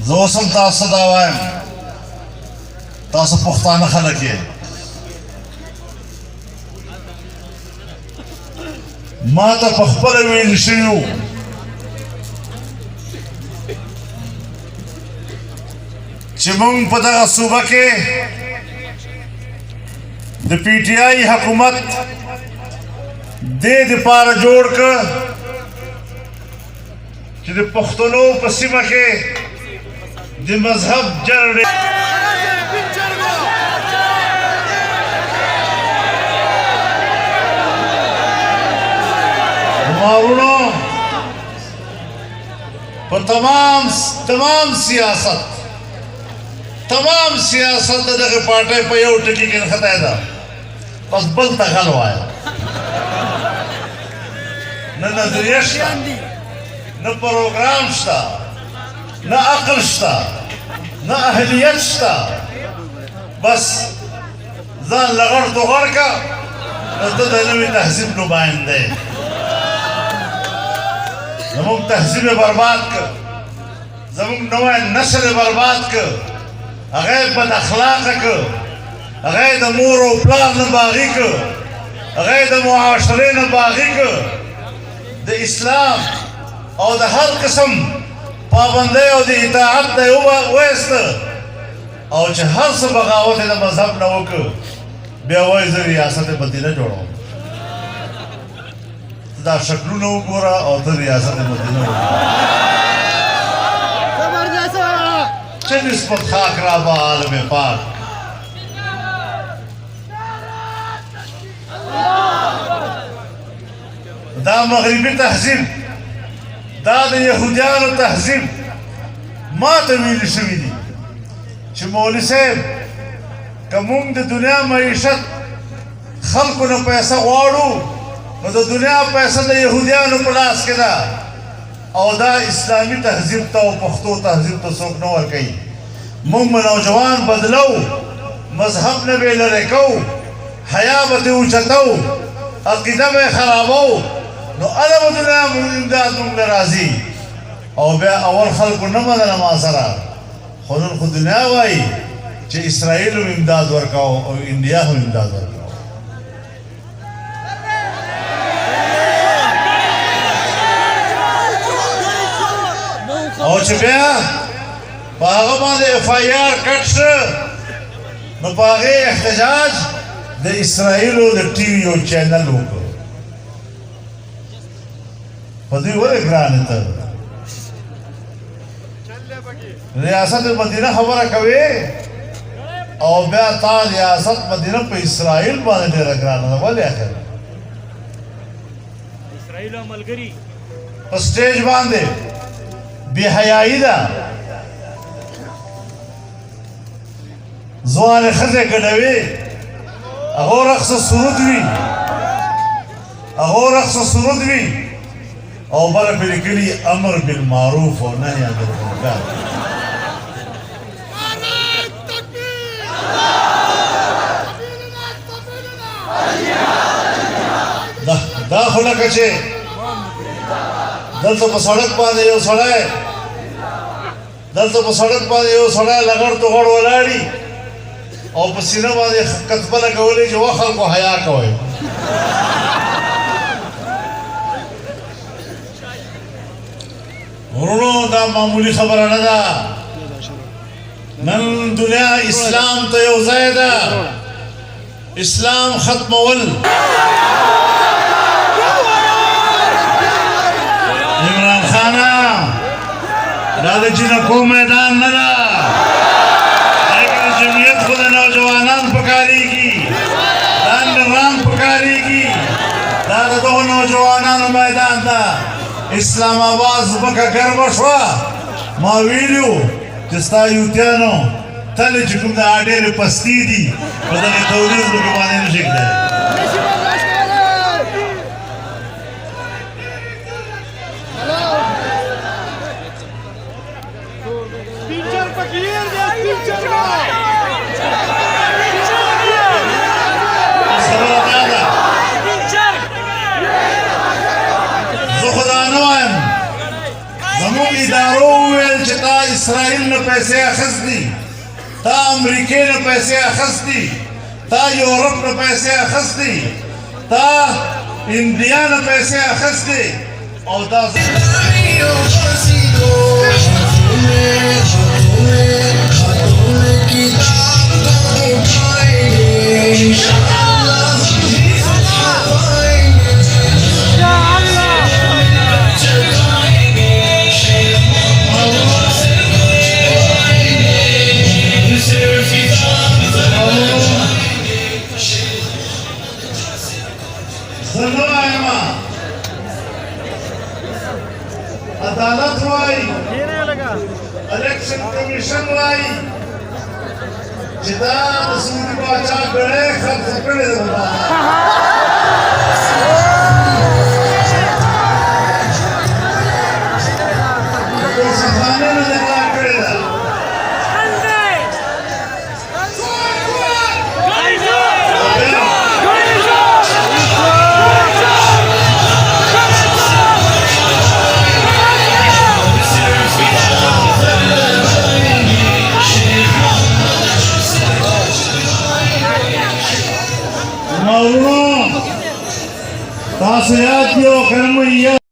زه اوس هم تاسو ته دا وایم تاسو پښتانه خلک یې ما ته په خپله ویل شوي وو چې موږ په دغه صوبه کې د پی ټي آی حکومت دې دپاره جوړ کړ چې د پښتنو په سیمه کې د مذهب جرړې مارونو په تمام سیاست د دغه پارټۍ په یو ټکي کې نښتی ده بس بل ته غل وایه نه نظریه شته نه پروګرام شته نه عقل شته نه اهلیت شته بس ځان لغړ دوغړ که نو ته د نوي تهذیب نماینده یې زموږ تهذیب یې برباد که زموږ نوی نسل یې برباد که هغه یې بد اخلاقه که هغه یې د مور او پلار نه باغي که هغه یې د معاشرې نه باغي که د اسلام او د هر قسم پابندۍ او د اطاعت نه یې وایسته او چې هر څه بغاوت یې د مذهب نه وکړه بیا وایي زه ریاست مدینه جوړوم دا شکلونه وګوره او ته ریاست مدینه وګوره چه نسبت خاک را با عالم پاک دا مغربي تهذیب دا د یهودیانو تهذیب ما ته ویلي شوي دي چې مولوي صاحب که موږ د دنیا معیشت خلکو نه پیسه غواړو نو د دنیا پیسه د یهودیانو په لاس کې ده او دا اسلامي تهذیب ته او پښتو تهذیب ته څوک نه ورکوي موږ به نوجوان بدلو مذهب نه به یې لرې کوو حیا به ترې اوچتو عقیده به یې خرابو نو هله به دنیا امداد موږ نه راځي او بیا اول خلکو نه منله ما سره خو نن خو دنیا وایي چې اسرائیل هم امداد ورکوو او انډیا هم امداد ورکوو او چې بیا په هغه باندې اف آی آر کټ شو نو په هغې احتجاج د اسرائیلو د ټي وي یو چینل وکړو په دوی ولې ګرانې ته ریاست مدینه خبره کوې او بیا تا ریاست مدینه په اسرائیل باندې ډېره ګرانه ده ولې اخر اسرائیل او ملګري په سټیج باندې بې حیایي ده ځوانې ښځې ګډوي هغو رقص سرود وي او بله پرې لیکلي امر بالمعروف او نهی عن المنکر دا خو لکه چې دلته په سړک باندې یو سړی لغړ دوغړ ولاړي او په سینه باندې کتبه لګولې چې وا خلکو حیا کوئ ورونو دا معمولي خبره نه ده نن دنیا اسلام ته یو ځای ده اسلام ختمول عمران خانه دا د جنکو میدان نه ده جمعیت خو د نوجوانان پکارېږي دا نظام پکارېږي دا د دغو نوجوانانو میدان ده اسلام آباد ځمکه ګرمه شوه ما ویلي وو چې ستا یوتیانو تلې چې کوم د ډېرې پستې دي په دغې تورې ځمکې باندې نه شي کېدی زه خو دا نه وایم زموږ ادارو وویل چې تا اسرائیل نے پیسے اخذ دی تا امریکہ نے پیسے اخذ دی تا یورپ نے پیسے اخذ دی تا انڈیا نے پیسے اخذ دی اور دا عدالت وائی الیکشن کمیشن وائی جدا مسعود باچا گڑے خرچ کرے دے تو سخانے میں دکھا کرے دا تاسو یاد کړئ